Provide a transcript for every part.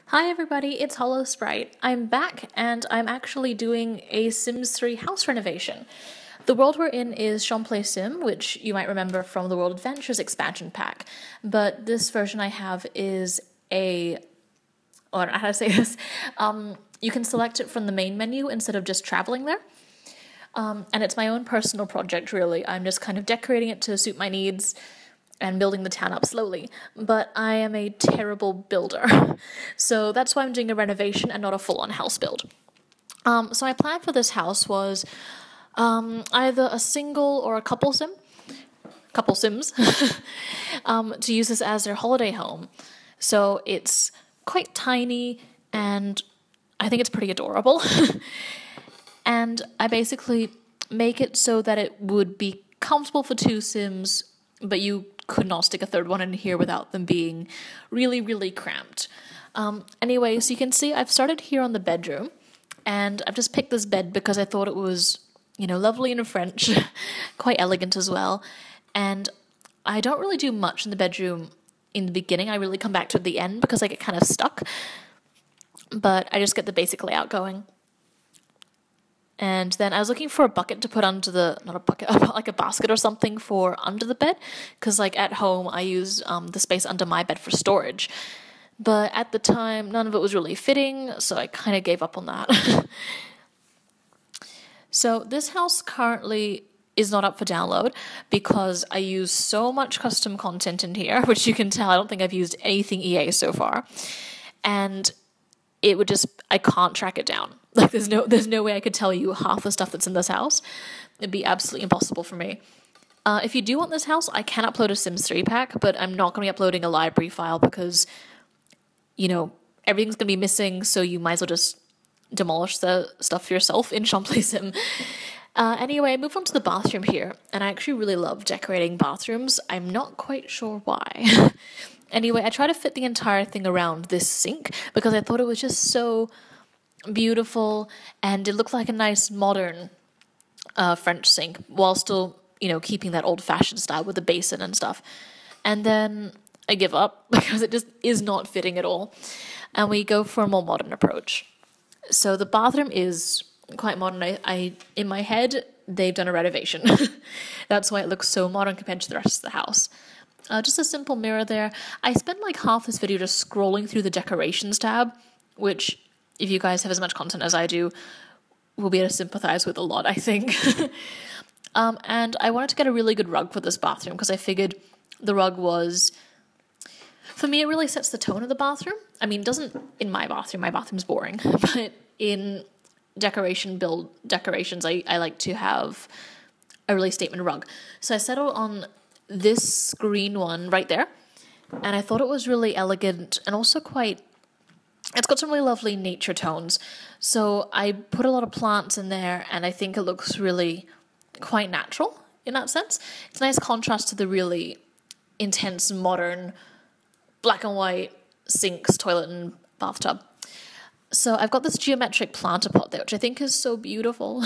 Hi everybody, it's Hollow Sprite. I'm back and I'm actually doing a Sims 3 house renovation. The world we're in is Champlain Sim, which you might remember from the World Adventures expansion pack. But this version I have is I don't know how to say this. You can select it from the main menu instead of just traveling there. And it's my own personal project, really. I'm just kind of decorating it to suit my needs and building the town up slowly. But I am a terrible builder. So that's why I'm doing a renovation and not a full-on house build. So my plan for this house was either a single or a couple sims, to use this as their holiday home. So it's quite tiny and I think it's pretty adorable. And I basically make it so that it would be comfortable for two sims, but you could not stick a third one in here without them being really, really cramped. Anyway, so you can see I've started here on the bedroom, and I've just picked this bed because I thought it was, lovely and French, quite elegant as well. And I don't really do much in the bedroom in the beginning. I really come back to the end because I get kind of stuck. But I just get the basic layout going. And then I was looking for a bucket to put under not a bucket, like a basket or something for under the bed. Because like at home, I use the space under my bed for storage. But at the time, none of it was really fitting, so I kind of gave up on that. So this house currently is not up for download because I use so much custom content in here, which you can tell I don't think I've used anything EA so far. And I can't track it down. Like there's no way I could tell you half the stuff that's in this house. It'd be absolutely impossible for me. If you do want this house, I can upload a Sims 3 pack, but I'm not going to be uploading a library file because, everything's going to be missing, so you might as well just demolish the stuff yourself in Champlain Sim. Anyway, I moved on to the bathroom here, and I actually really love decorating bathrooms. I'm not quite sure why. Anyway, I try to fit the entire thing around this sink because I thought it was just so beautiful and it looked like a nice modern French sink while still, keeping that old-fashioned style with the basin and stuff. And then I give up because it just is not fitting at all. And we go for a more modern approach. So the bathroom is quite modern. I in my head, they've done a renovation. That's why it looks so modern compared to the rest of the house. Just a simple mirror there. I spent like half this video just scrolling through the decorations tab, which, if you guys have as much content as I do, will be able to sympathize with a lot, I think. And I wanted to get a really good rug for this bathroom because I figured the rug was, for me, it really sets the tone of the bathroom. I mean, it doesn't in my bathroom's boring, but in decorations, I like to have a really statement rug. So I settled on this green one right there, and I thought it was really elegant and also it's got some really lovely nature tones. So I put a lot of plants in there, and I think it looks really quite natural in that sense. It's a nice contrast to the really intense modern black and white sinks, toilet and bathtub. So I've got this geometric planter pot there, which I think is so beautiful.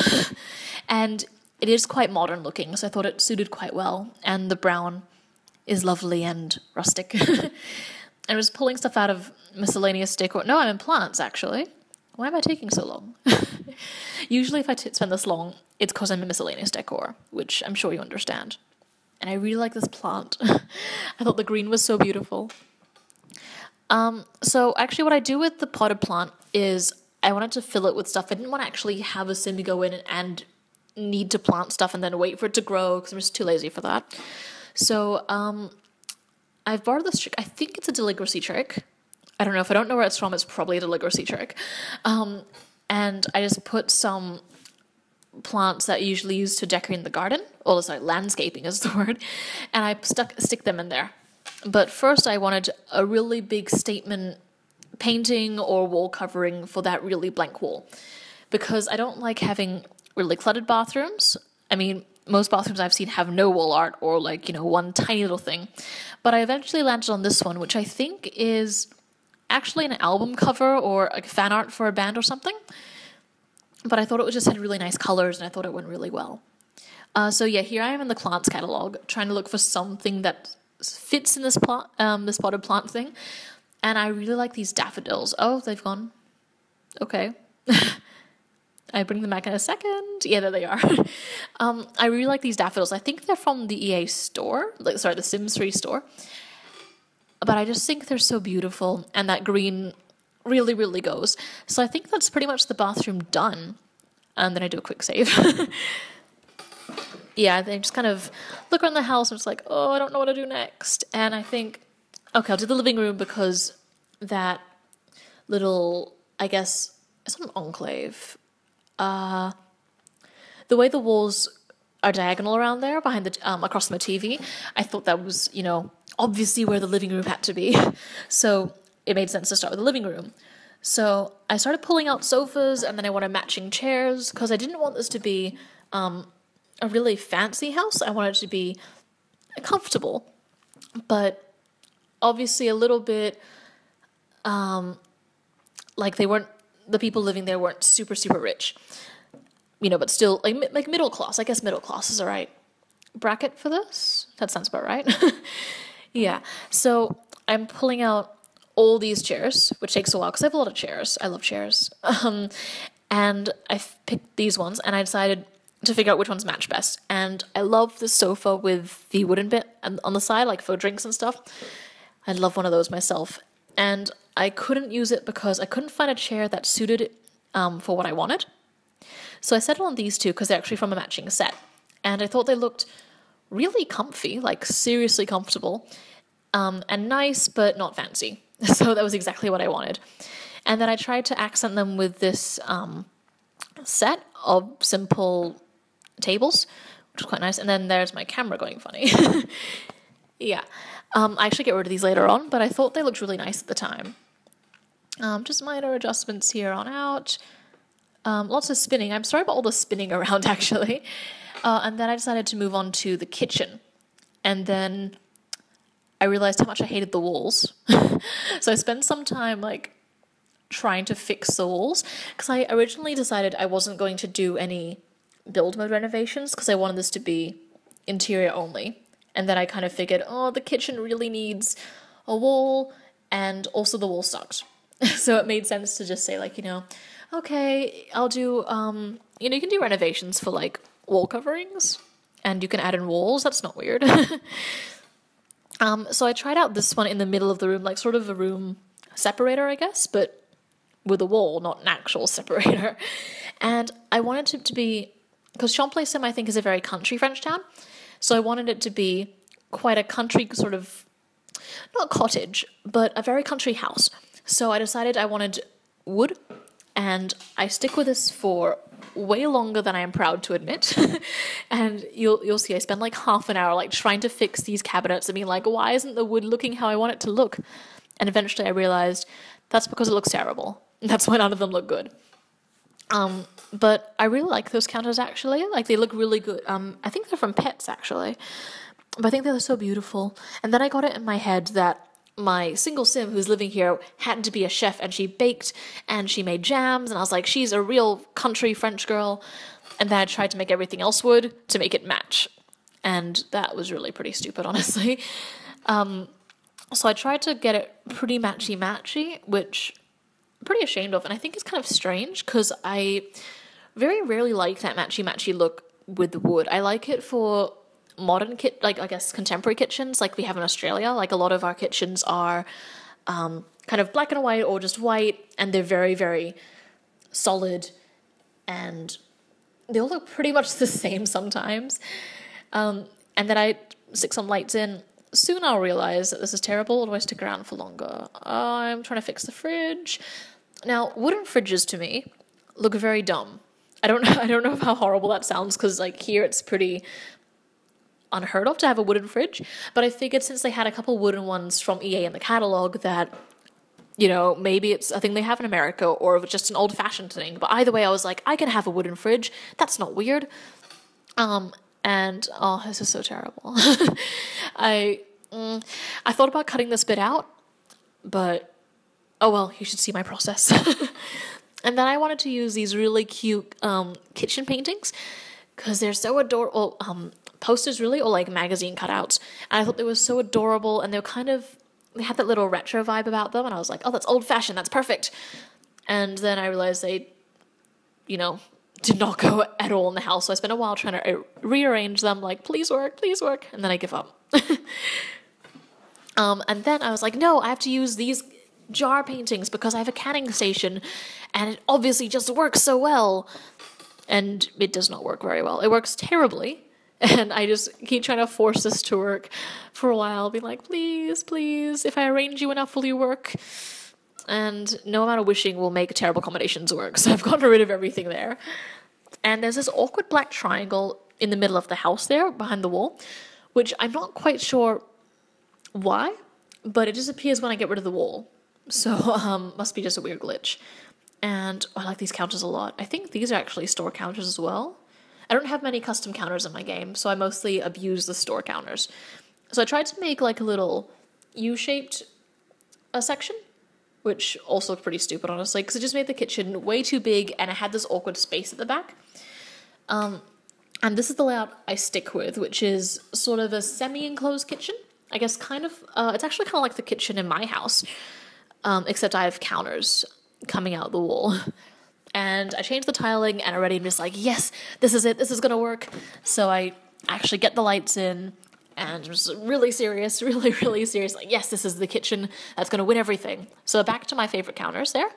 And it is quite modern looking, so I thought it suited quite well. And the brown is lovely and rustic. I was pulling stuff out of miscellaneous decor. No, I'm in plants, actually. Why am I taking so long? Usually if I spend this long, it's because I'm in miscellaneous decor, which I'm sure you understand. And I really like this plant. I thought the green was so beautiful. So actually what I do with the potted plant is I wanted to fill it with stuff. I didn't want to actually have a sim go in and need to plant stuff and then wait for it to grow because I'm just too lazy for that. So I've borrowed this trick. I think it's a deligracy trick. I don't know. If I don't know where it's from, it's probably a deligracy trick. And I just put some plants that I usually use to decorate the garden. Oh, sorry, landscaping is the word. And I stick them in there. But first I wanted a really big statement painting or wall covering for that really blank wall. Because I don't like having really cluttered bathrooms. I mean, most bathrooms I've seen have no wall art or one tiny little thing. But I eventually landed on this one, which I think is actually an album cover or like fan art for a band or something. But I thought it just had really nice colors and I thought it went really well. So yeah, here I am in the plants catalog trying to look for something that fits in this potted plant thing. And I really like these daffodils. Oh, they've gone. Okay. I bring them back in a second. Yeah, there they are. I really like these daffodils. I think they're from the EA store. The Sims 3 store. But I just think they're so beautiful. And that green really, really goes. So I think that's pretty much the bathroom done. And then I do a quick save. Yeah, they just kind of look around the house and it's like, oh, I don't know what to do next. And I think, okay, I'll do the living room because that little, I guess, it's not an enclave. The way the walls are diagonal around there, behind the across from the TV, I thought that was, obviously where the living room had to be. So it made sense to start with the living room. So I started pulling out sofas, and then I wanted matching chairs because I didn't want this to be a really fancy house. I wanted it to be comfortable, but obviously a little bit like the people living there weren't super, super rich, but still like middle class. I guess middle class is all right bracket for this. That sounds about right. Yeah. So I'm pulling out all these chairs, which takes a while because I have a lot of chairs. I love chairs. And I picked these ones, and I decided to figure out which ones match best. And I love the sofa with the wooden bit on the side, like for drinks and stuff. I love one of those myself. And I couldn't use it because I couldn't find a chair that suited it for what I wanted. So I settled on these two because they're actually from a matching set. And I thought they looked really comfy, like seriously comfortable, and nice, but not fancy. So that was exactly what I wanted. And then I tried to accent them with this set of simple tables, which is quite nice. And then there's my camera going funny. Yeah. I actually get rid of these later on, but I thought they looked really nice at the time. Just minor adjustments here on out. Lots of spinning. I'm sorry about all the spinning around, actually. And then I decided to move on to the kitchen. And then I realized how much I hated the walls. So I spent some time, trying to fix the walls. Because I originally decided I wasn't going to do any build mode renovations because I wanted this to be interior only. And then I kind of figured, the kitchen really needs a wall, and also the wall sucked. So it made sense to just say, okay, I'll do, you can do renovations for, wall coverings, and you can add in walls. That's not weird. So I tried out this one in the middle of the room, sort of a room separator, I guess, but with a wall, not an actual separator. And I wanted it to be, because Champlain, I think, is a very country French town, so I wanted it to be quite a country sort of, not cottage, but a very country house. So I decided I wanted wood, and I stick with this for way longer than I am proud to admit. And you'll see I spend half an hour trying to fix these cabinets and being why isn't the wood looking how I want it to look? And eventually I realized that's because it looks terrible. That's why none of them look good. But I really like those counters, actually. They look really good. I think they're from Pets, actually. But I think they're so beautiful. And then I got it in my head that my single sim who's living here happened to be a chef, and she baked and she made jams, and I was like, she's a real country French girl. And then I tried to make everything else wood to make it match. And that was really pretty stupid, honestly. So I tried to get it pretty matchy-matchy, which I'm pretty ashamed of. And I think it's kind of strange because I very rarely like that matchy-matchy look with the wood. I like it for modern I guess contemporary kitchens like we have in Australia. A lot of our kitchens are kind of black and white or just white, and they're very, very solid, and they all look pretty much the same sometimes. And then I stick some lights in. Soon I'll realize that this is terrible. Or do I stick around for longer? I'm trying to fix the fridge. Now, wooden fridges to me look very dumb. I don't know how horrible that sounds, because here it's pretty unheard of to have a wooden fridge, but I figured since they had a couple wooden ones from EA in the catalog that, maybe it's a thing they have in America, or if it's just an old-fashioned thing. But either way, I was like, I can have a wooden fridge. That's not weird. And this is so terrible. I thought about cutting this bit out, but oh well, you should see my process. And then I wanted to use these really cute kitchen paintings because they're so adorable. Posters really, or magazine cutouts. And I thought they were so adorable, and they're kind of they had that little retro vibe about them, and I was like, oh, that's old-fashioned, that's perfect. And then I realized they, did not go at all in the house, so I spent a while trying to rearrange them, like, please work, and then I give up. And then I was like, no, I have to use these jar paintings because I have a canning station, and it obviously just works so well. And it does not work very well. It works terribly. And I just keep trying to force this to work for a while, be like, please, if I arrange you enough, will you work? And no amount of wishing will make terrible combinations work, so I've gotten rid of everything there. And there's this awkward black triangle in the middle of the house there, behind the wall, which I'm not quite sure why, but it disappears when I get rid of the wall. So, must be just a weird glitch. And I like these counters a lot. I think these are actually store counters as well. I don't have many custom counters in my game, so I mostly abuse the store counters. So I tried to make like a little U-shaped section, which also looked pretty stupid, honestly, because it just made the kitchen way too big, and it had this awkward space at the back. And this is the layout I stick with, which is sort of a semi-enclosed kitchen. I guess kind of, it's actually kind of like the kitchen in my house, except I have counters coming out the wall. And I changed the tiling, and already I'm just like, yes, this is it, this is gonna work. So I actually get the lights in, and I'm just really serious, really serious, like, yes, this is the kitchen that's gonna win everything. So back to my favorite counters there.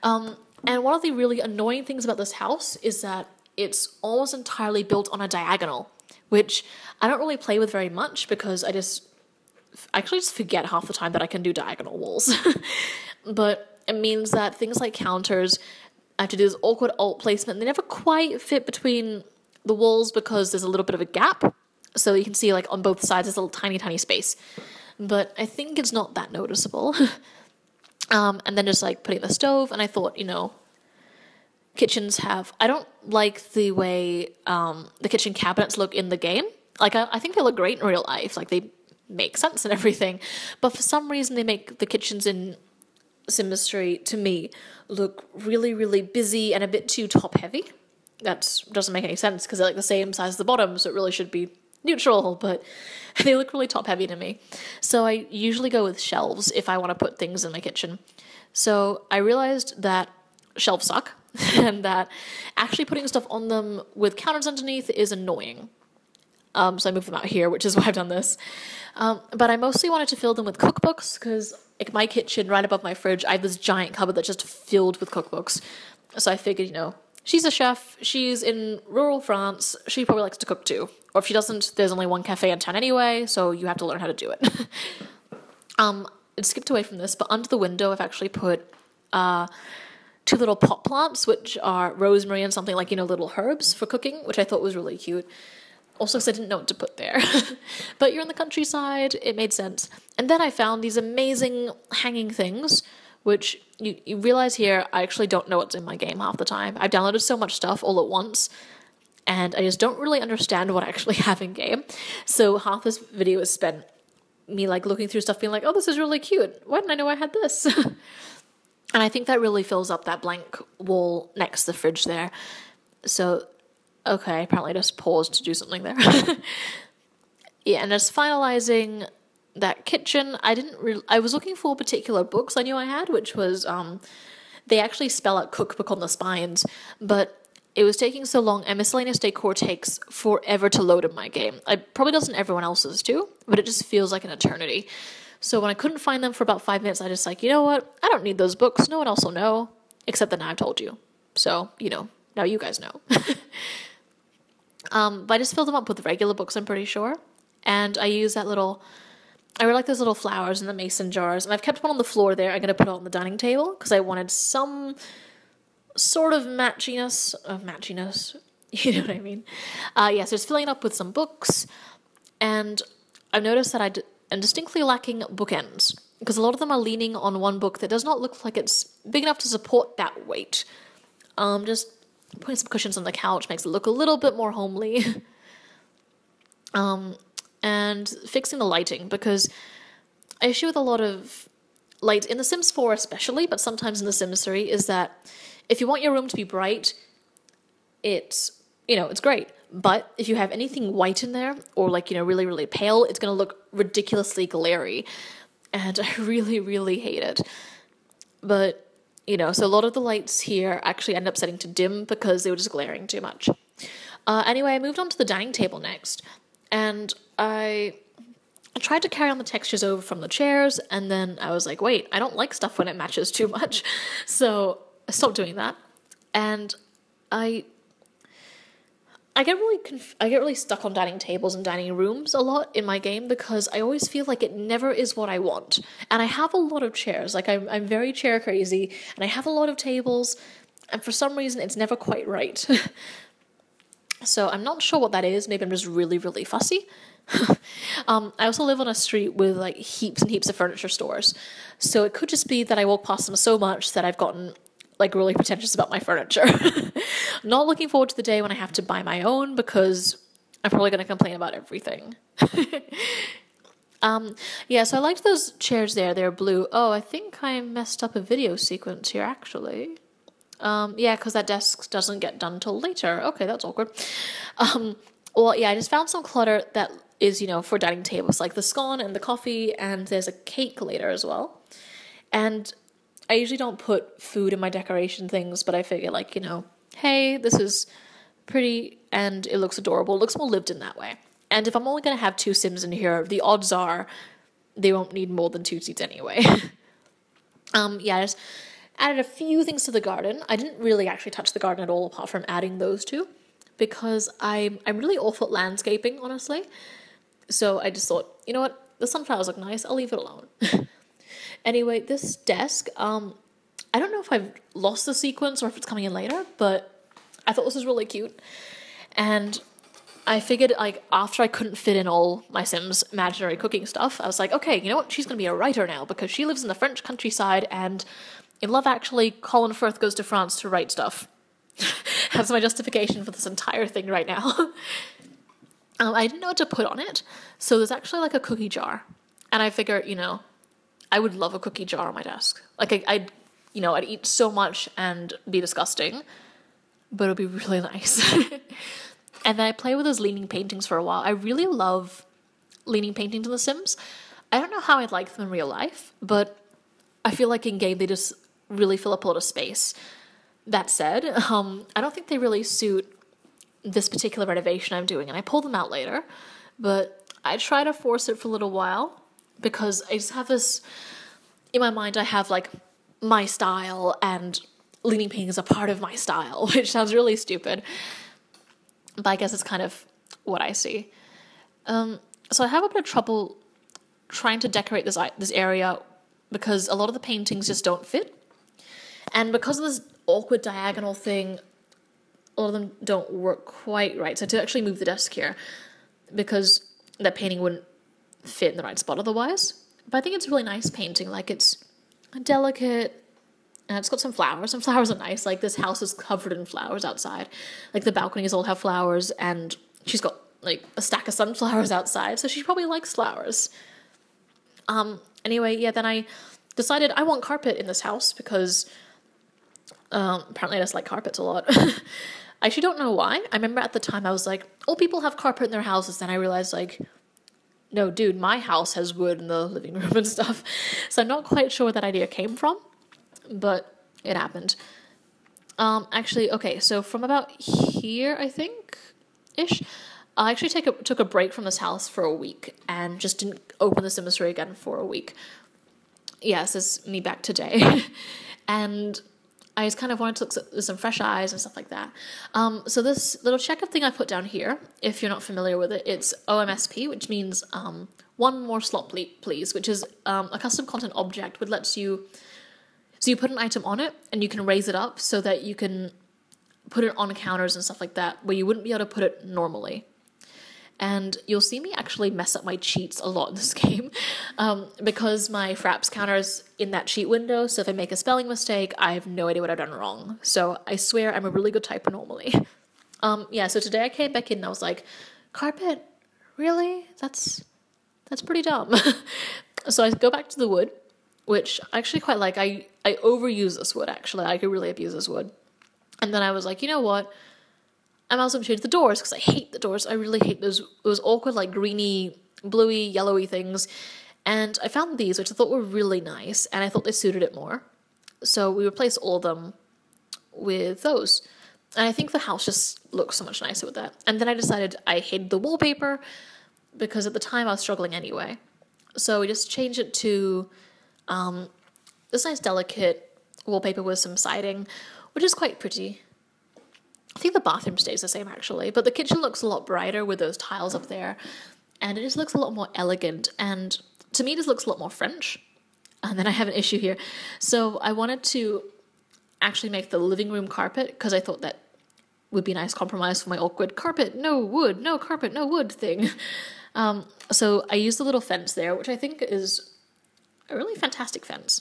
And one of the really annoying things about this house is that it's almost entirely built on a diagonal, which I don't really play with very much because I actually just forget half the time that I can do diagonal walls. But it means that things like counters, I have to do this awkward alt placement, and they never quite fit between the walls because there's a little bit of a gap. So you can see, like, on both sides, there's a little tiny space. But I think it's not that noticeable. And then just, like, putting the stove, and I thought, kitchens have... I don't like the way the kitchen cabinets look in the game. Like, I think they look great in real life. Like, they make sense and everything. But for some reason, they make the kitchens in Sims 3, to me, look really busy and a bit too top-heavy. That doesn't make any sense, because they're, like, the same size as the bottom, so it really should be neutral, but they look really top-heavy to me. So I usually go with shelves if I want to put things in my kitchen. So I realized that shelves suck, and that actually putting stuff on them with counters underneath is annoying. So I moved them out here, which is why I've done this. But I mostly wanted to fill them with cookbooks, because like my kitchen, right above my fridge, I have this giant cupboard that's just filled with cookbooks. So I figured, she's a chef, she's in rural France, she probably likes to cook too. Or if she doesn't, there's only one cafe in town anyway, so you have to learn how to do it. It skipped away from this, but under the window I've actually put 2 little pot plants, which are rosemary and something like, little herbs for cooking, which I thought was really cute. Also, because I didn't know what to put there. But you're in the countryside, it made sense. And then I found these amazing hanging things, which you realize here, I actually don't know what's in my game half the time. I've downloaded so much stuff all at once, and I just don't really understand what I actually have in game. So half this video is spent me, like, looking through stuff, being like, oh, this is really cute. Why didn't I know I had this? And I think that really fills up that blank wall next to the fridge there. So... okay, apparently I just paused to do something there. Yeah, and just finalizing that kitchen, I was looking for particular books I knew I had, which was, they actually spell out cookbook on the spines, but it was taking so long, and miscellaneous decor takes forever to load in my game. It probably doesn't everyone else's too, but it just feels like an eternity. So when I couldn't find them for about 5 minutes, I just like, you know what, I don't need those books, no one else will know, except that now I've told you. So, now you guys know. But I just filled them up with regular books, I'm pretty sure. And I use I really like those little flowers in the mason jars. And I've kept one on the floor there. I'm going to put it on the dining table because I wanted some sort of matchiness. You know what I mean? So just filling it up with some books. And I've noticed that I'm distinctly lacking bookends, because a lot of them are leaning on one book that does not look like it's big enough to support that weight. Just putting some cushions on the couch makes it look a little bit more homely. And fixing the lighting, because I issue with a lot of light in The Sims 4 especially, but sometimes in The Sims 3, is that if you want your room to be bright, it's great. But if you have anything white in there, or really pale, it's going to look ridiculously glary. and I really, really hate it. But, so a lot of the lights here actually end up setting to dim because they were just glaring too much. Anyway, I moved on to the dining table next, and I tried to carry on the textures over from the chairs, and then I was like, wait, I don't like stuff when it matches too much, so I stopped doing that, and I get really stuck on dining tables and dining rooms a lot in my game because I always feel like it never is what I want. And I have a lot of chairs, like I'm very chair crazy, and I have a lot of tables, and for some reason it's never quite right. So I'm not sure what that is. Maybe I'm just really, really fussy. I also live on a street with like heaps and heaps of furniture stores. So it could just be that I walk past them so much that I've gotten like really pretentious about my furniture. Not looking forward to the day when I have to buy my own because I'm probably going to complain about everything. Yeah, so I liked those chairs there. They're blue. Oh, I think I messed up a video sequence here actually. Yeah, because that desk doesn't get done till later. Okay, that's awkward. Well, yeah, I just found some clutter that is, for dining tables, like the scone and the coffee, and there's a cake later as well. And I usually don't put food in my decoration things, but I figure, like, hey, this is pretty, and it looks adorable. It looks more lived in that way. And if I'm only going to have 2 Sims in here, the odds are they won't need more than 2 seats anyway. Yeah, I just added a few things to the garden. I didn't really actually touch the garden at all apart from adding those 2 because I'm really awful at landscaping, honestly. So I just thought, you know what, the sunflowers look nice, I'll leave it alone. Anyway, this desk, I don't know if I've lost the sequence or if it's coming in later, but I thought this was really cute. And I figured, like, after I couldn't fit in all my Sims' imaginary cooking stuff, I was like, okay, you know what, she's going to be a writer now because she lives in the French countryside, and in Love Actually, Colin Firth goes to France to write stuff. That's my justification for this entire thing right now. I didn't know what to put on it, so there's actually like a cookie jar. And I figure, I would love a cookie jar on my desk. Like, I'd eat so much and be disgusting, but it would be really nice. And then I play with those leaning paintings for a while. I really love leaning paintings in The Sims. I don't know how I'd like them in real life, but I feel like in game they just really fill up a lot of space. That said, I don't think they really suit this particular renovation I'm doing, and I pull them out later, but I try to force it for a little while because I just have this, in my mind I have like my style, and leaning painting is a part of my style, which sounds really stupid, but I guess it's kind of what I see. So I have a bit of trouble trying to decorate this area because a lot of the paintings just don't fit. And because of this awkward diagonal thing, a lot of them don't work quite right. So I had to actually move the desk here because that painting wouldn't fit in the right spot otherwise. But I think it's a really nice painting. Like, it's delicate, and it's got some flowers. Some flowers are nice. Like, this house is covered in flowers outside. Like, the balconies all have flowers, and she's got, like, a stack of sunflowers outside, so she probably likes flowers. Anyway, yeah, then I decided I want carpet in this house because apparently I just like carpets a lot. I actually don't know why. I remember at the time I was like, oh, people have carpet in their houses. Then I realized, like, no, dude, my house has wood in the living room and stuff. So I'm not quite sure where that idea came from, but it happened. Actually, okay, so from about here, I think-ish, I actually took a break from this house for a week and just didn't open the Sims 3 again for a week. Yes, this is me back today. And I just kind of wanted to look at some fresh eyes and stuff like that. So this little checkup thing I put down here, if you're not familiar with it, it's OMSP, which means one more slot please, which is a custom content object which lets you, so you put an item on it and you can raise it up so that you can put it on counters and stuff like that where you wouldn't be able to put it normally. And you'll see me actually mess up my cheats a lot in this game because my fraps counter is in that cheat window, so if I make a spelling mistake, I have no idea what I've done wrong. So I swear I'm a really good typer normally. Yeah, so today I came back in and I was like, carpet? Really? That's pretty dumb. So I go back to the wood, which I actually quite like. I overuse this wood, actually. I could really abuse this wood. And then I was like, you know what? I might as well change the doors because I hate the doors. I really hate those awkward, like, greeny, bluey, yellowy things. And I found these, which I thought were really nice, and I thought they suited it more. So we replaced all of them with those. And I think the house just looks so much nicer with that. And then I decided I hated the wallpaper because at the time I was struggling anyway. So we just changed it to this nice delicate wallpaper with some siding, which is quite pretty. I think the bathroom stays the same actually, but the kitchen looks a lot brighter with those tiles up there. And it just looks a lot more elegant. And to me, this looks a lot more French. And then I have an issue here. So I wanted to actually make the living room carpet because I thought that would be a nice compromise for my awkward carpet, no wood, no carpet, no wood thing. So I used the little fence there, which I think is a really fantastic fence.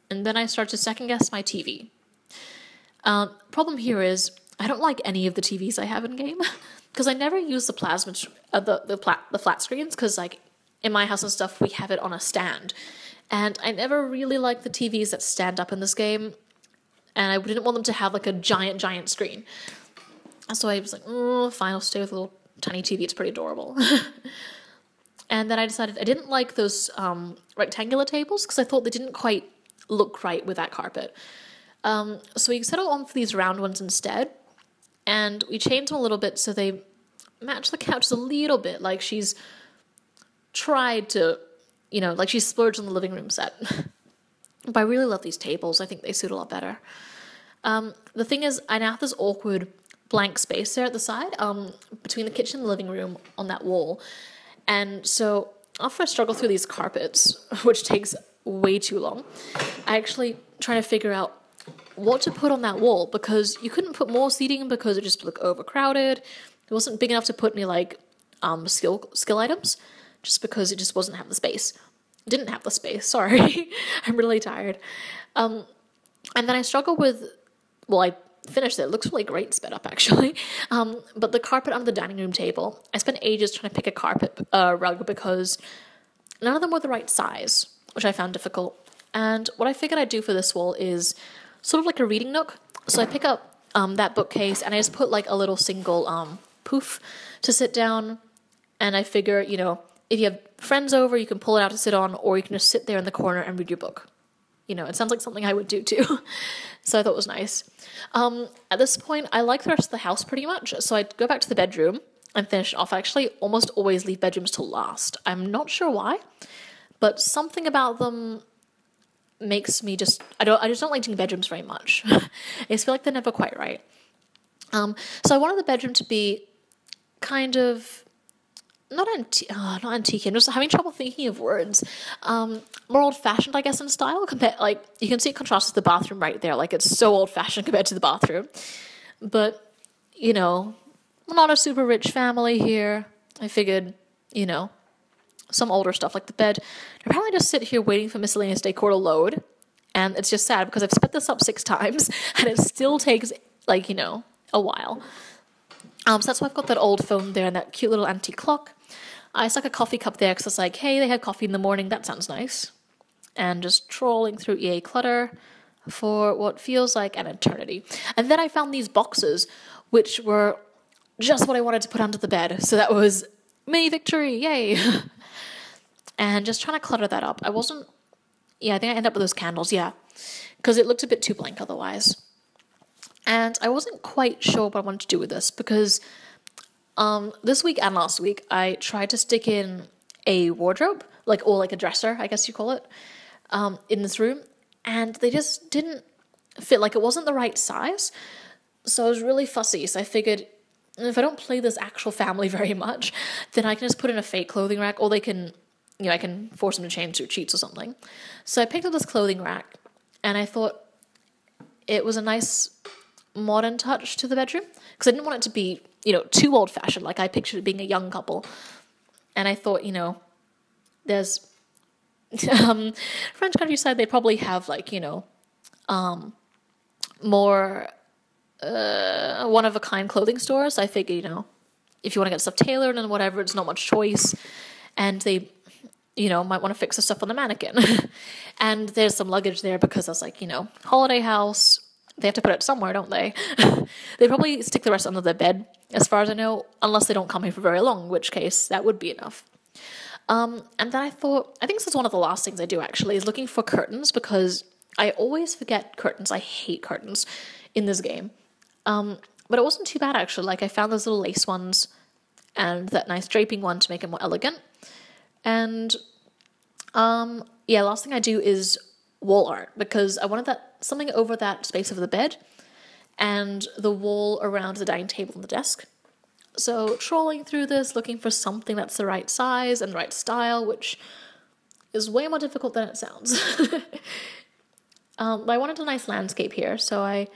And then I started to second guess my TV. Problem here is I don't like any of the TVs I have in game because I never use the plasma, the flat screens because like in my house and stuff we have it on a stand, and I never really like the TVs that stand up in this game, and I didn't want them to have like a giant screen. So I was like, fine, I'll stay with a little tiny TV. It's pretty adorable. And then I decided I didn't like those rectangular tables because I thought they didn't quite look right with that carpet. So we settled on for these round ones instead. And we changed them a little bit so they match the couches a little bit. Like she's tried to, like she's splurged on the living room set. But I really love these tables. I think they suit a lot better. The thing is, I now have this awkward blank space there at the side, between the kitchen and the living room on that wall. And so after I struggle through these carpets, which takes way too long, I actually try to figure out what to put on that wall because you couldn't put more seating because it just looked overcrowded. It wasn't big enough to put any skill items just because it just wasn't have the space. It didn't have the space, sorry. I'm really tired. And then I struggle with, I finished it. It looks really great sped up actually. But the carpet under the dining room table, I spent ages trying to pick a carpet rug because none of them were the right size, which I found difficult. And what I figured I'd do for this wall is sort of like a reading nook. So I pick up that bookcase and I just put like a little single poof to sit down. And I figure, if you have friends over, you can pull it out to sit on, or you can just sit there in the corner and read your book. It sounds like something I would do too. So I thought it was nice. At this point, I like the rest of the house pretty much. So I go back to the bedroom and finish off. I actually almost always leave bedrooms till last. I'm not sure why, but something about them makes me I just don't like doing bedrooms very much. I just feel like they're never quite right. So I wanted the bedroom to be kind of not antique. I'm just having trouble thinking of words. More old-fashioned, I guess, in style. Like you can see it contrasts with the bathroom right there. Like it's so old-fashioned compared to the bathroom. But we're not a super rich family here. I figured, some older stuff like the bed. I probably just sit here waiting for miscellaneous decor to load, and it's just sad because I've sped this up 6 times and it still takes a while. So that's why I've got that old phone there and that cute little antique clock. I stuck a coffee cup there because it's like, hey, they had coffee in the morning. That sounds nice. And just trolling through EA Clutter for what feels like an eternity. And then I found these boxes, which were just what I wanted to put under the bed. So that was mini victory, yay. And just trying to clutter that up. I think I ended up with those candles, yeah. Because it looked a bit too blank otherwise. And I wasn't quite sure what I wanted to do with this because this week and last week, I tried to stick in a wardrobe, or a dresser, I guess you call it, in this room. And they just didn't fit, it wasn't the right size. So I was really fussy. So I figured if I don't play this actual family very much, then I can just put in a fake clothing rack, or they can, I can force them to change their sheets or something. So I picked up this clothing rack, and I thought it was a nice modern touch to the bedroom because I didn't want it to be, too old-fashioned. Like I pictured it being a young couple, and I thought, there's French countryside. They probably have more one-of-a-kind clothing stores. I figured, if you want to get stuff tailored and whatever, it's not much choice, and they might want to fix the stuff on the mannequin. And there's some luggage there because I was like, holiday house. They have to put it somewhere, don't they? They probably stick the rest under their bed, as far as I know, unless they don't come here for very long, in which case that would be enough. And then I think this is one of the last things I do actually, is looking for curtains, because I always forget curtains. I hate curtains in this game. But it wasn't too bad actually. Like I found those little lace ones and that nice draping one to make it more elegant. And yeah, last thing I do is wall art, because I wanted something over that space of the bed and the wall around the dining table and the desk. So trolling through this, looking for something that's the right size and the right style, which is way more difficult than it sounds. But I wanted a nice landscape here, so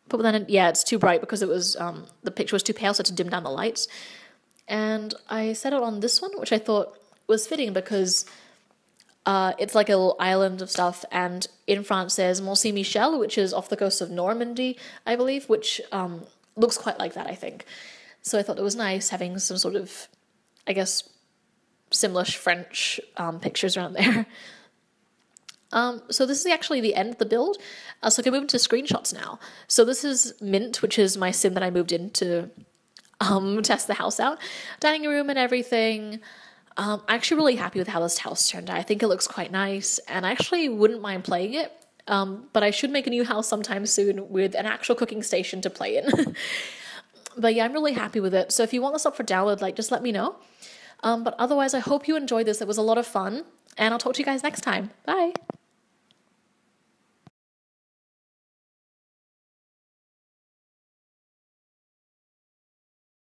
but then it's too bright because it was, the picture was too pale, so I had to dim down the lights. And I settled on this one, which I thought was fitting because it's like a little island of stuff, and in France there's Mont Saint Michel, which is off the coast of Normandy, I believe, which looks quite like that, I think. So I thought it was nice having some sort of, I guess, similar French pictures around there. So this is actually the end of the build. So I can move into screenshots now. So this is Mint, which is my sim that I moved in to test the house out. Dining room and everything. I'm actually really happy with how this house turned out. I think it looks quite nice, and I actually wouldn't mind playing it. But I should make a new house sometime soon with an actual cooking station to play in. But yeah, I'm really happy with it. So if you want this up for download, just let me know. But otherwise, I hope you enjoyed this. It was a lot of fun, and I'll talk to you guys next time. Bye!